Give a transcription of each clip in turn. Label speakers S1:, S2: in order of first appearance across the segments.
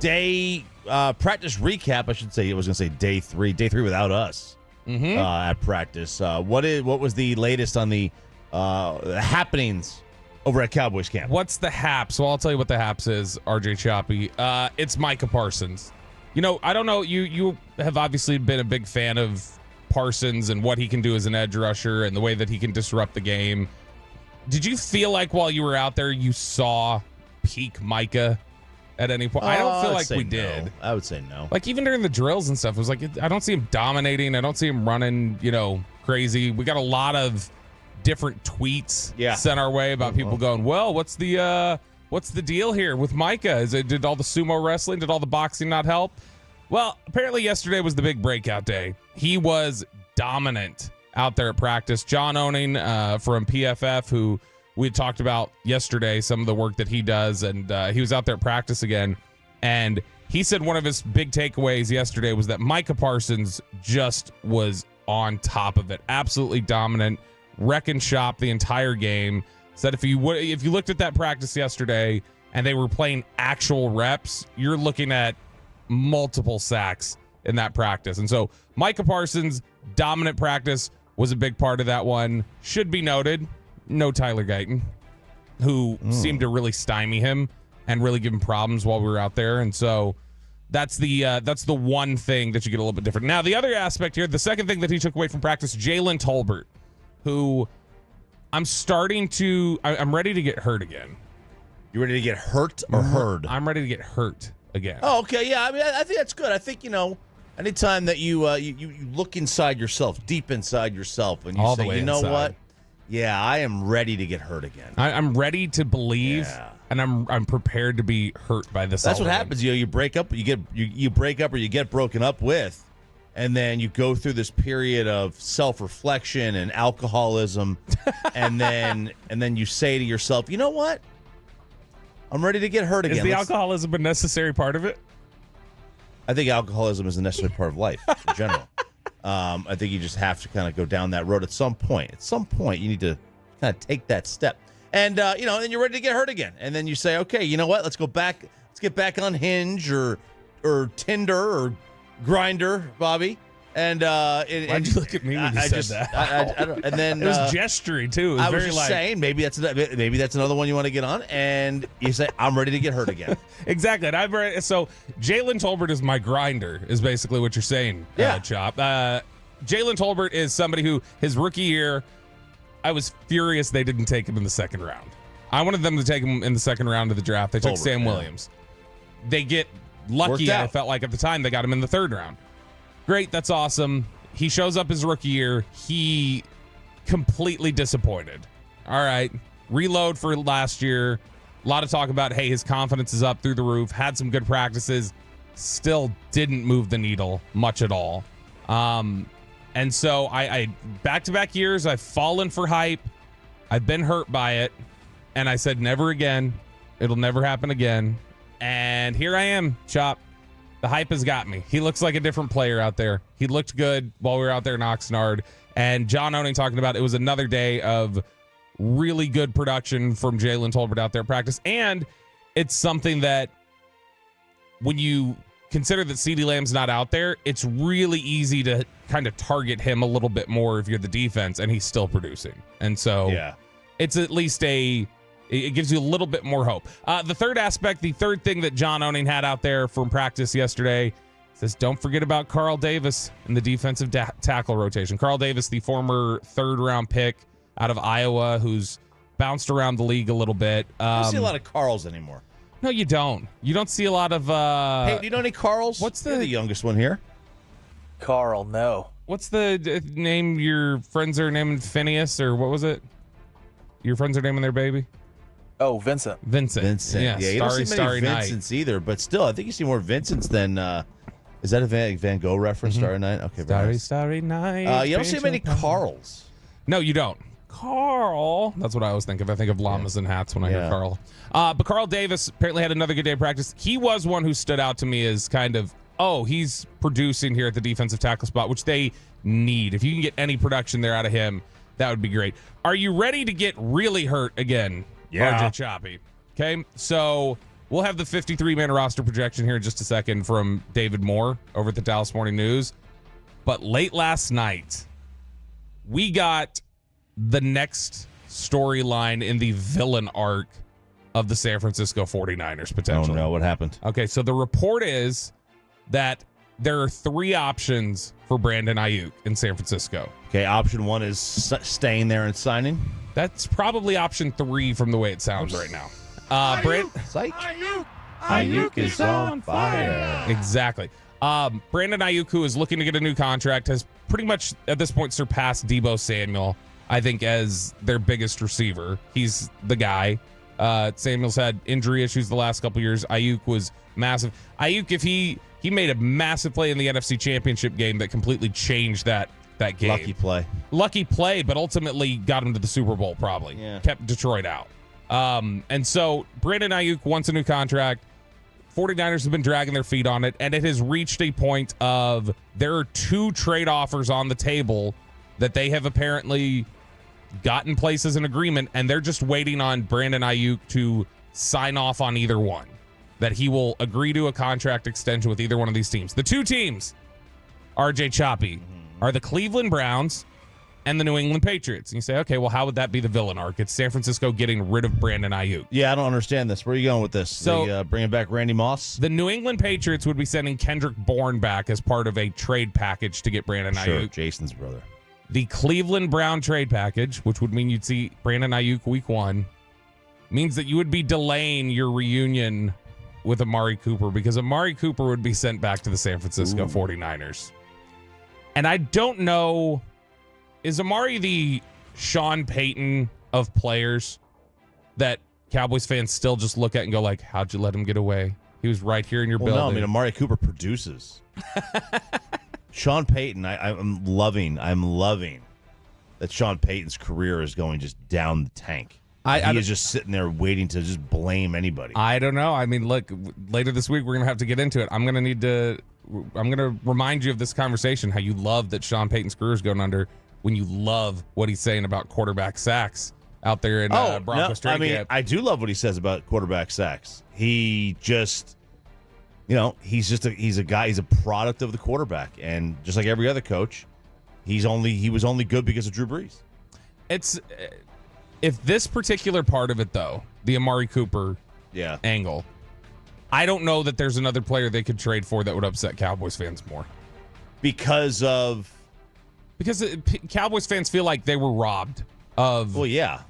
S1: day practice recap, I should say. I was going to say day three without us at practice. What was the latest on the happenings over at Cowboys camp?
S2: What's the haps? Well, I'll tell you what the haps is, RJ Choppy. It's Micah Parsons. You know, I don't know. You have obviously been a big fan of Parsons and what he can do as an edge rusher and the way that he can disrupt the game. Did you feel like while you were out there you saw peak Micah at any point? I don't feel like we did.
S1: I would say no.
S2: Like even during the drills and stuff, it was like I don't see him dominating. I don't see him running, crazy. We got a lot of different tweets sent our way about people going, well, what's the deal here with Micah? Did all the sumo wrestling, did all the boxing not help? Well, apparently yesterday was the big breakout day. He was dominant out there at practice. John Owning from PFF, who we had talked about yesterday, some of the work that he does, and he was out there at practice again. And he said one of his big takeaways yesterday was that Micah Parsons just was on top of it. Absolutely dominant, wrecking shop the entire game. Said if you looked at that practice yesterday and they were playing actual reps, you're looking at multiple sacks in that practice. And so Micah Parsons, dominant practice, was a big part of that one. Should be noted, no Tyler Guyton, who seemed to really stymie him and really give him problems while we were out there. And so that's the one thing that you get a little bit different. Now, the other aspect here, the second thing that he took away from practice, Jalen Tolbert, who I'm ready to get hurt again.
S1: You ready to get hurt or heard?
S2: I'm ready to get hurt again.
S1: Oh, okay. Yeah, I mean, I think that's good. I think, anytime that you look inside yourself, deep inside yourself, and you say, you know what? Yeah, I am ready to get hurt again.
S2: I'm ready to believe, and I'm prepared to be hurt by this.
S1: That's what happens. You break up, you break up, or you get broken up with, and then you go through this period of self-reflection and alcoholism, and then you say to yourself, you know what? I'm ready to get hurt again.
S2: Is the alcoholism a necessary part of it?
S1: I think alcoholism is a necessary part of life in general. I think you just have to kind of go down that road at some point. At some point, you need to kind of take that step. And, then you're ready to get hurt again. And then you say, okay, you know what? Let's go back. Let's get back on Hinge or Tinder or Grindr, Bobby. And
S2: why'd you look at me when you said that?
S1: I don't, and then
S2: it was gesturing too. It was
S1: I was just saying maybe that's another one you want to get on, and you say I'm ready to get hurt again.
S2: Exactly. And I'm ready. So Jalen Tolbert is my grinder, is basically what you're saying. Chop. Jalen Tolbert is somebody who his rookie year, I was furious they didn't take him in the second round. I wanted them to take him in the second round of the draft. They took Sam Williams. They get lucky. I felt like at the time they got him in the third round. Great, that's awesome. He shows up his rookie year. He completely disappointed. All right, reload for last year. A lot of talk about, hey, his confidence is up through the roof. Had some good practices. Still didn't move the needle much at all. And so I back-to-back years, I've fallen for hype. I've been hurt by it. And I said, never again. It'll never happen again. And here I am, Chop. The hype has got me. He looks like a different player out there. He looked good while we were out there in Oxnard. And John Owning talking about it was another day of really good production from Jalen Tolbert out there at practice. And it's something that when you consider that CeeDee Lamb's not out there, it's really easy to kind of target him a little bit more if you're the defense, and he's still producing. And so it's at least it gives you a little bit more hope. The third aspect, the third thing that John Owning had out there from practice yesterday says, don't forget about Carl Davis in the defensive tackle rotation. Carl Davis, the former third-round pick out of Iowa, who's bounced around the league a little bit.
S1: You don't see a lot of Carls anymore.
S2: No, you don't. You don't see a lot of...
S1: Hey, do you know any Carls?
S2: You're
S1: the youngest one here.
S3: Carl, no.
S2: What's the name your friends are naming Phineas, or what was it? Your friends are naming their baby?
S3: Oh, Vincent.
S2: Yeah,
S1: you don't see many Vincents either, but still, I think you see more Vincents than. Is that a Van Gogh reference? Starry Night. Okay,
S2: Starry Night.
S1: You don't see many Carls.
S2: No, you don't. Carl. That's what I always think of. I think of llamas and hats when I hear Carl. But Carl Davis apparently had another good day of practice. He was one who stood out to me as kind of, he's producing here at the defensive tackle spot, which they need. If you can get any production there out of him, that would be great. Are you ready to get really hurt again? RJ Choppy. Okay, so We'll have the 53-man roster projection here in just a second from David Moore over at the Dallas Morning News. But late last night, we got the next storyline in the villain arc of the San Francisco 49ers, potentially.
S1: Oh, no. What happened?
S2: Okay, so the report is that there are 3 options for Brandon Aiyuk in San Francisco.
S1: Okay, option 1 is staying there and signing.
S2: That's probably option 3 from the way it sounds right now.
S1: Aiyuk is on fire.
S2: Exactly. Brandon Aiyuk, who is looking to get a new contract, has pretty much at this point surpassed Deebo Samuel, I think, as their biggest receiver. He's the guy. Samuel's had injury issues the last couple years. Aiyuk was massive. Aiyuk, if he made a massive play in the NFC Championship game that completely changed that game. Lucky play, but ultimately got him to the Super Bowl probably.
S1: Yeah.
S2: Kept Detroit out. And so Brandon Aiyuk wants a new contract. 49ers have been dragging their feet on it, and it has reached a point of there are 2 trade offers on the table that they have apparently gotten place as an agreement, and they're just waiting on Brandon Aiyuk to sign off on either one, that he will agree to a contract extension with either one of these teams. The 2 teams, RJ Choppy, are the Cleveland Browns and the New England Patriots. And you say, okay, well, how would that be the villain arc? It's San Francisco getting rid of Brandon Aiyuk.
S1: Yeah, I don't understand this. Where are you going with this?
S2: So,
S1: bringing back Randy Moss?
S2: The New England Patriots would be sending Kendrick Bourne back as part of a trade package to get Brandon Aiyuk.
S1: Jason's brother.
S2: The Cleveland Brown trade package, which would mean you'd see Brandon Aiyuk week 1, means that you would be delaying your reunion with Amari Cooper, because Amari Cooper would be sent back to the San Francisco 49ers. And I don't know, is Amari the Sean Payton of players that Cowboys fans still just look at and go like, how'd you let him get away? He was right here in your building.
S1: No, I mean, Amari Cooper produces. Sean Payton, I'm loving that Sean Payton's career is going just down the tank. He is just sitting there waiting to just blame anybody.
S2: I don't know. I mean, look, later this week, we're going to have to get into it. I'm going to remind you of this conversation, how you love that Sean Payton's career is going under when you love what he's saying about quarterback sacks out there in Broncos training camp.
S1: I do love what he says about quarterback sacks. He just, he's a guy, he's a product of the quarterback. And just like every other coach, he was only good because of Drew Brees.
S2: If this particular part of it, though, the Amari Cooper angle, I don't know that there's another player they could trade for that would upset Cowboys fans more. Because Cowboys fans feel like they were robbed of.
S1: Well, yeah.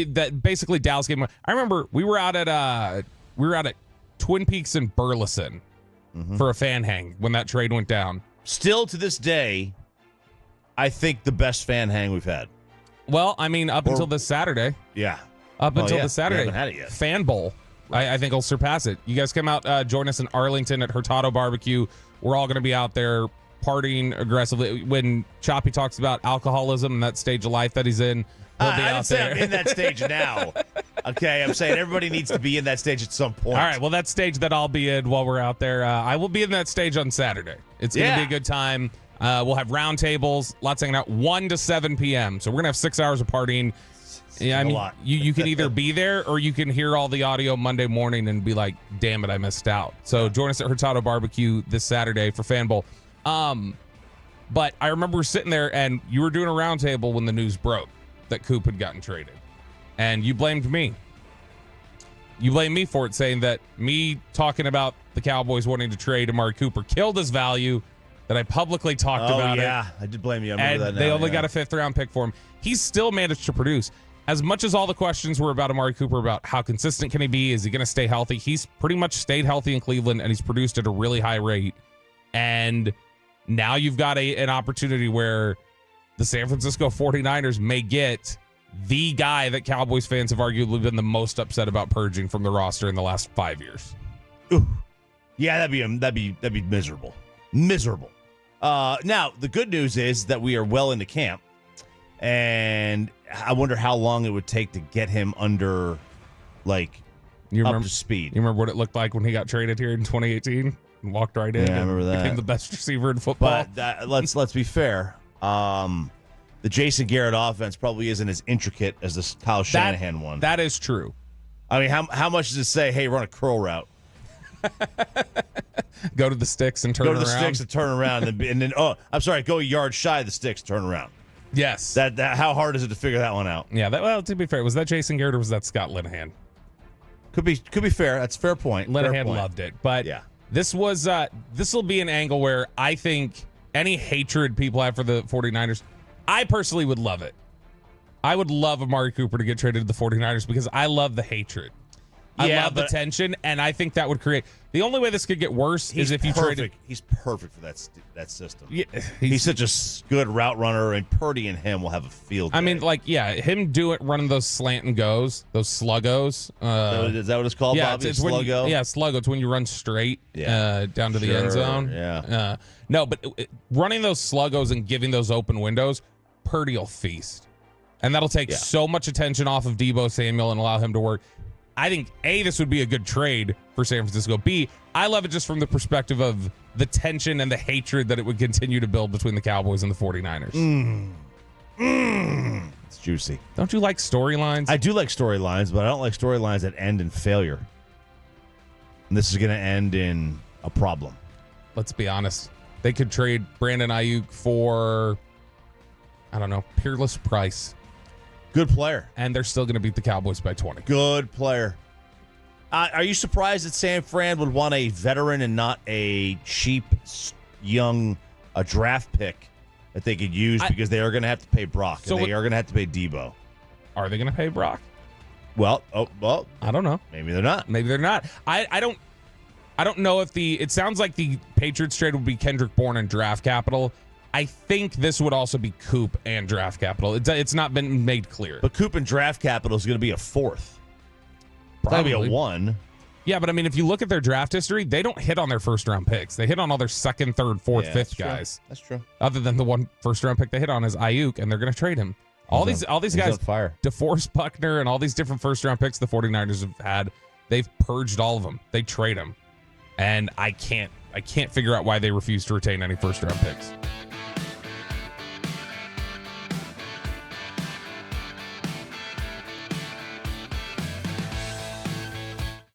S2: That basically Dallas gave them. I remember we were out at Twin Peaks in Burleson for a fan hang when that trade went down. Still
S1: To this day, I think the best fan hang we've had.
S2: Well, I mean, until this Saturday.
S1: Yeah.
S2: Until this Saturday.
S1: We haven't had it yet.
S2: Fan Bowl. Right. I think will surpass it. You guys come out, join us in Arlington at Hurtado Barbecue. We're all going to be out there partying aggressively. When Choppy talks about alcoholism and that stage of life that he's in, he'll be out there.
S1: I'm in that stage now. Okay, I'm saying everybody needs to be in that stage at some point.
S2: All right, well, that stage that I'll be in while we're out there, I will be in that stage on Saturday. It's going to be a good time. We'll have round tables, lots hanging out, 1 to 7 p.m. So we're going to have 6 hours of partying. Yeah, I mean, you can either be there or you can hear all the audio Monday morning and be like, damn it, I missed out. So join us at Hurtado Barbecue this Saturday for Fan Bowl. But I remember sitting there and you were doing a round table when the news broke that Coop had gotten traded. And you blamed me. You blamed me for it, saying that me talking about the Cowboys wanting to trade Amari Cooper killed his value, that I publicly talked about it. Oh,
S1: yeah. I did blame you. I remember that now.
S2: They only got a 5th-round pick for him. He's still managed to produce. As much as all the questions were about Amari Cooper, about how consistent can he be, is he going to stay healthy, he's pretty much stayed healthy in Cleveland, and he's produced at a really high rate. And now you've got an opportunity where the San Francisco 49ers may get the guy that Cowboys fans have arguably been the most upset about purging from the roster in the last 5 years.
S1: Ooh. Yeah, that'd be miserable. Miserable. Now, the good news is that we are well into camp, and I wonder how long it would take to get him under, up to speed.
S2: You remember what it looked like when he got traded here in 2018 and walked right in?
S1: Yeah, I remember that.
S2: Became the best receiver in football.
S1: But let's be fair. The Jason Garrett offense probably isn't as intricate as the Kyle Shanahan one.
S2: That is true.
S1: I mean, how much does it say, hey, run a curl route?
S2: Go to the sticks and turn
S1: Go
S2: around.
S1: to the sticks and turn around. and then, go a yard shy of the sticks, turn around.
S2: Yes.
S1: That how hard is it to figure that one out?
S2: Yeah, to be fair, was that Jason Garrett or was that Scott Linehan?
S1: Could be fair. That's a fair point.
S2: Linehan loved it. But
S1: yeah.
S2: This will be an angle where I think any hatred people have for the 49ers, I personally would love it. I would love Amari Cooper to get traded to the 49ers because I love the hatred. I love the tension, and I think that would create... The only way this could get worse is if you traded...
S1: He's perfect for that system.
S2: Yeah,
S1: he's such a good route runner, and Purdy and him will have a field day.
S2: I mean, him running those slant and goes, those sluggos.
S1: Is that what it's called, Bobby?
S2: It's
S1: sluggo?
S2: Sluggo. It's when you run straight down to the end zone.
S1: Yeah.
S2: No, but running those sluggos and giving those open windows, Purdy will feast. And that'll take so much attention off of Deebo Samuel and allow him to work. I think, A, this would be a good trade for San Francisco. B, I love it just from the perspective of the tension and the hatred that it would continue to build between the Cowboys and the 49ers.
S1: It's juicy.
S2: Don't you like storylines?
S1: I do like storylines, but I don't like storylines that end in failure. And this is going to end in a problem.
S2: Let's be honest. They could trade Brandon Aiyuk for, I don't know, Peerless Price.
S1: Good player.
S2: And they're still going to beat the Cowboys by 20.
S1: Good player. Are you surprised that San Fran would want a veteran and not a cheap, young draft pick that they could use because they are going to have to pay Brock and they are going to have to pay Deebo?
S2: Are they going to pay Brock?
S1: Well,
S2: I don't know.
S1: Maybe they're not.
S2: Maybe they're not. I don't know if it sounds like the Patriots trade would be Kendrick Bourne and draft capital. I think this would also be Coop and draft capital. It's not been made clear.
S1: But Coop and draft capital is going to be a fourth. Probably a 1.
S2: Yeah, but I mean, if you look at their draft history, they don't hit on their first-round picks. They hit on all their second, third, fourth, fifth guys.
S1: That's true.
S2: Other than the one first-round pick they hit on is Aiyuk, and they're going to trade him. All these guys, DeForest Buckner and all these different first-round picks the 49ers have had, they've purged all of them. They trade them. And I can't figure out why they refuse to retain any first-round picks.